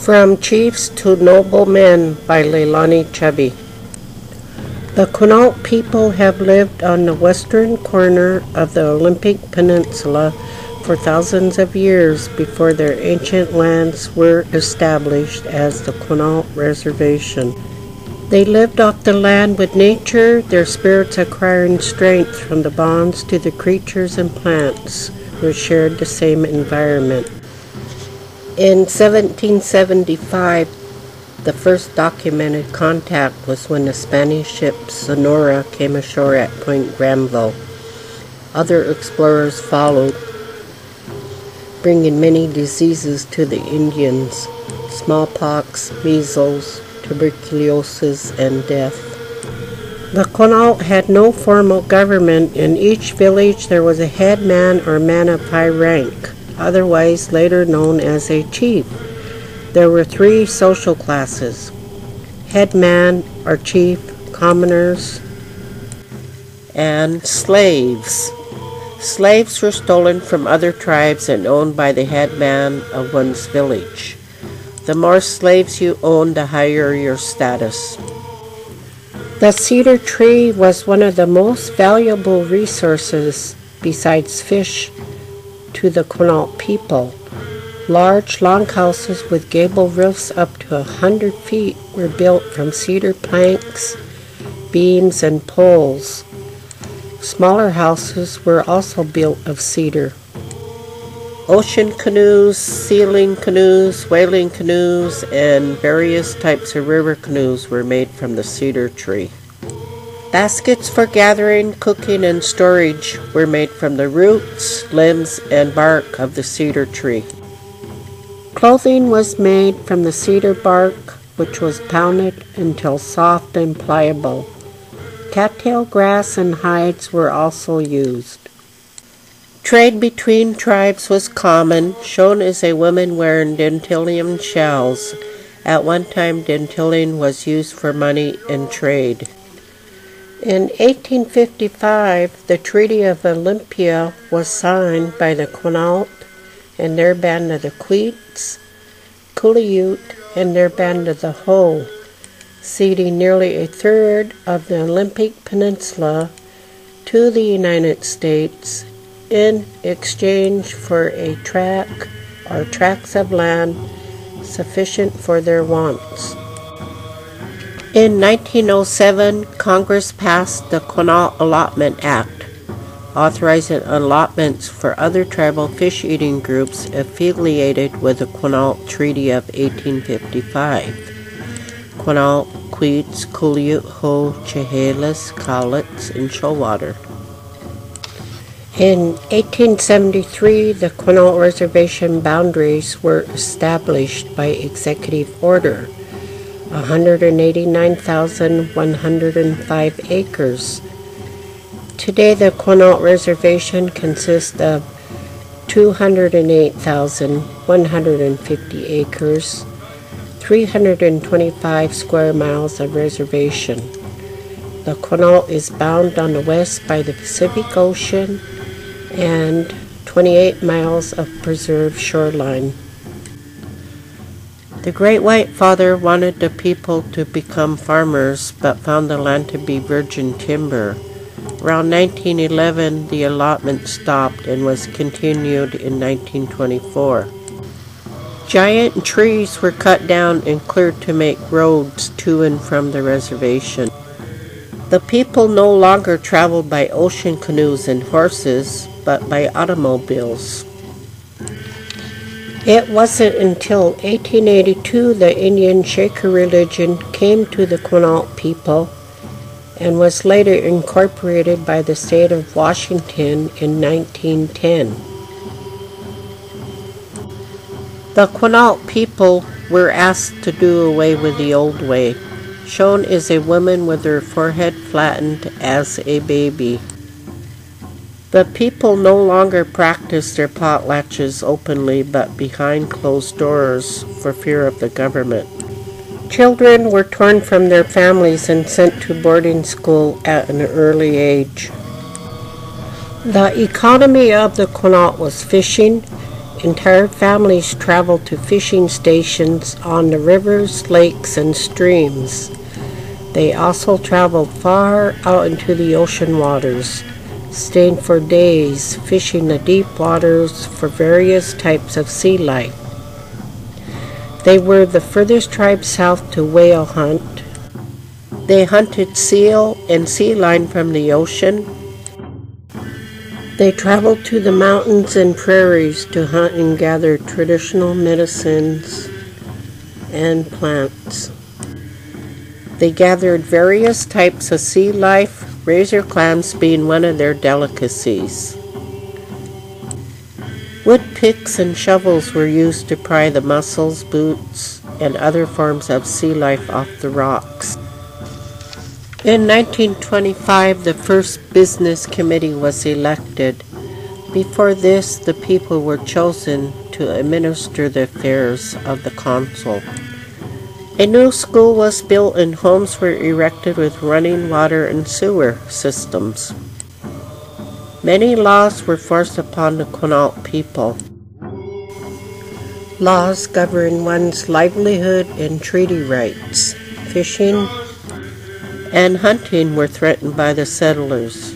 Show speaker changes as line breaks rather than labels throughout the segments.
From Chiefs to Noblemen by LeilaniChubby. The Quinault people have lived on the western corner of the Olympic Peninsula for thousands of years before their ancient lands were established as the Quinault Reservation. They lived off the land with nature, their spirits acquiring strength from the bonds to the creatures and plants who shared the same environment. In 1775, the first documented contact was when the Spanish ship Sonora came ashore at Point Granville. Other explorers followed, bringing many diseases to the Indians: smallpox, measles, tuberculosis, and death. The Quinault had no formal government. In each village there was a headman or man of high rank, otherwise later known as a chief. There were three social classes: headman or chief, commoners, and slaves. Slaves were stolen from other tribes and owned by the headman of one's village. The more slaves you owned, the higher your status. The cedar tree was one of the most valuable resources, besides fish, to the Quinault people. Large longhouses with gable roofs up to 100 feet were built from cedar planks, beams, and poles. Smaller houses were also built of cedar. Ocean canoes, sealing canoes, whaling canoes, and various types of river canoes were made from the cedar tree. Baskets for gathering, cooking, and storage were made from the roots, limbs, and bark of the cedar tree. Clothing was made from the cedar bark, which was pounded until soft and pliable. Cattail grass and hides were also used. Trade between tribes was common, shown as a woman wearing dentillion shells. At one time, dentillion was used for money and trade. In 1855, the Treaty of Olympia was signed by the Quinault and their band of the Queets, Coolioot, and their band of the Hoh, ceding nearly a third of the Olympic Peninsula to the United States in exchange for a tract or tracts of land sufficient for their wants. In 1907, Congress passed the Quinault Allotment Act, authorizing allotments for other tribal fish-eating groups affiliated with the Quinault Treaty of 1855. Quinault, Queets, Coolioot, Hoh, Chehalis, Cowlitz, and Shoalwater. In 1873, the Quinault Reservation boundaries were established by executive order: 189,105 acres. Today, the Quinault Reservation consists of 208,150 acres, 325 square miles of reservation. The Quinault is bound on the west by the Pacific Ocean and 28 miles of preserved shoreline. The Great White Father wanted the people to become farmers, but found the land to be virgin timber. Around 1911, the allotment stopped and was continued in 1924. Giant trees were cut down and cleared to make roads to and from the reservation. The people no longer traveled by ocean canoes and horses, but by automobiles. It wasn't until 1882 the Indian Shaker religion came to the Quinault people and was later incorporated by the state of Washington in 1910. The Quinault people were asked to do away with the old way, shown as a woman with her forehead flattened as a baby. The people no longer practiced their potlatches openly but behind closed doors for fear of the government. Children were torn from their families and sent to boarding school at an early age. The economy of the Quinault was fishing, Entire families traveled to fishing stations on the rivers, lakes, and streams. They also traveled far out into the ocean waters, staying for days fishing the deep waters for various types of sea life. They were the furthest tribe south to whale hunt. They hunted seal and sea lion from the ocean. They traveled to the mountains and prairies to hunt and gather traditional medicines and plants. They gathered various types of sea life, razor clams being one of their delicacies. Wood picks and shovels were used to pry the mussels, boots, and other forms of sea life off the rocks. In 1925, the first business committee was elected. Before this, the people were chosen to administer the affairs of the council. A new school was built and homes were erected with running water and sewer systems. Many laws were forced upon the Quinault people. Laws govern one's livelihood and treaty rights. Fishing and hunting were threatened by the settlers.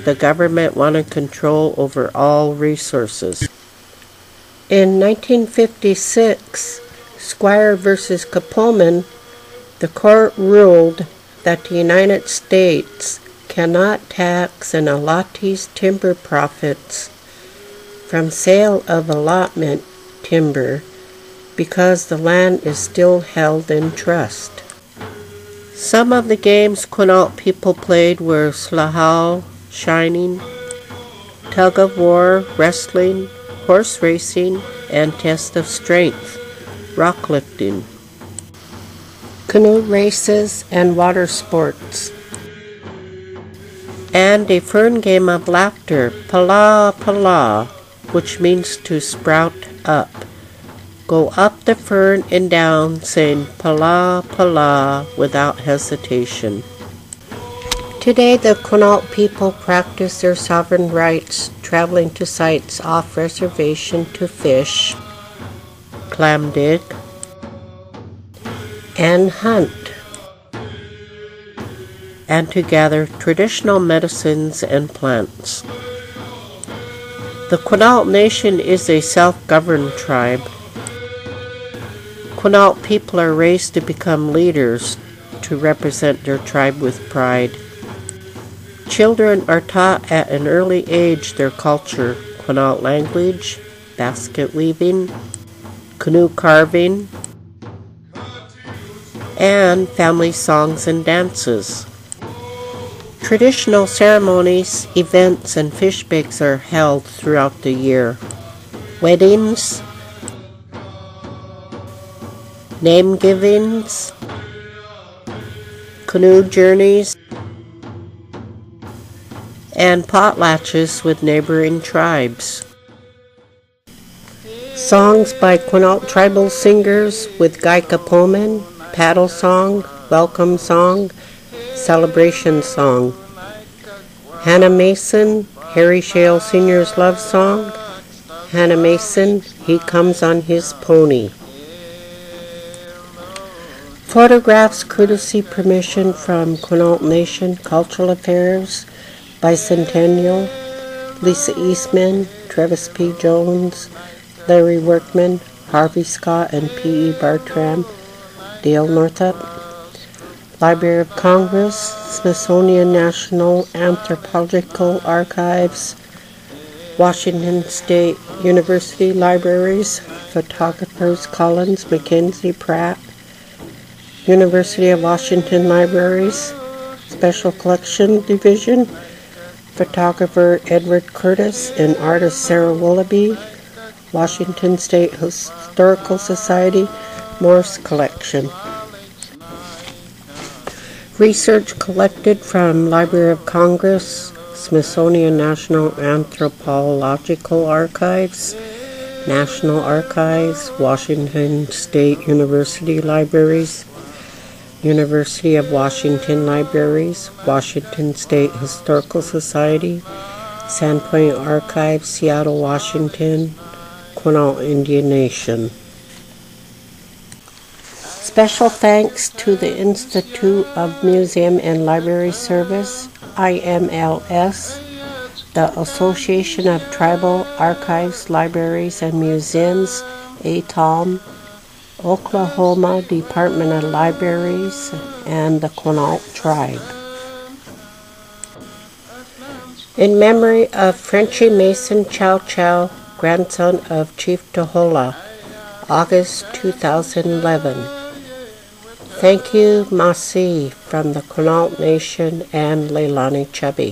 The government wanted control over all resources. In 1956, Squire versus Capelman, the court ruled that the United States cannot tax an allottee's timber profits from sale of allotment timber because the land is still held in trust. Some of the games Quinault people played were slahau, shining, tug of war, wrestling, horse racing, and test of strength, rock lifting, canoe races, and water sports, and a fern game of laughter, pala pala, which means to sprout up. Go up the fern and down, saying pala pala without hesitation. Today, the Quinault people practice their sovereign rights, traveling to sites off reservation to fish, clam dig, and hunt, and to gather traditional medicines and plants. The Quinault Nation is a self-governed tribe. Quinault people are raised to become leaders to represent their tribe with pride. Children are taught at an early age their culture, Quinault language, basket weaving, canoe carving, and family songs and dances. Traditional ceremonies, events, and fish bakes are held throughout the year. Weddings, name givings, canoe journeys, and potlatches with neighboring tribes. Songs by Quinault tribal singers with Guy Capelman, paddle song, welcome song, celebration song. Hannah Mason, Harry Shale Sr.'s love song. Hannah Mason, He Comes on His Pony. Photographs courtesy permission from Quinault Nation Cultural Affairs, Bicentennial, Lisa Eastman, Travis P. Jones, Larry Workman, Harvey Scott, and P.E. Bartram, Dale Northup. Library of Congress, Smithsonian National Anthropological Archives, Washington State University Libraries, Photographers Collins, Mackenzie, Pratt, University of Washington Libraries, Special Collection Division, photographer Edward Curtis and artist Sarah Willoughby, Washington State Historical Society, Morse Collection. Research collected from Library of Congress, Smithsonian National Anthropological Archives, National Archives, Washington State University Libraries, University of Washington Libraries, Washington State Historical Society, Sandpoint Archives, Seattle, Washington, Quinault Indian Nation. Special thanks to the Institute of Museum and Library Service, IMLS, the Association of Tribal Archives, Libraries, and Museums, ATALM, Oklahoma Department of Libraries, and the Quinault Tribe. In memory of Frenchy Mason Chow Chow, grandson of Chief Tohola, August 2011. Thank you, Masi, from the Quinault Nation and LeilaniChubby.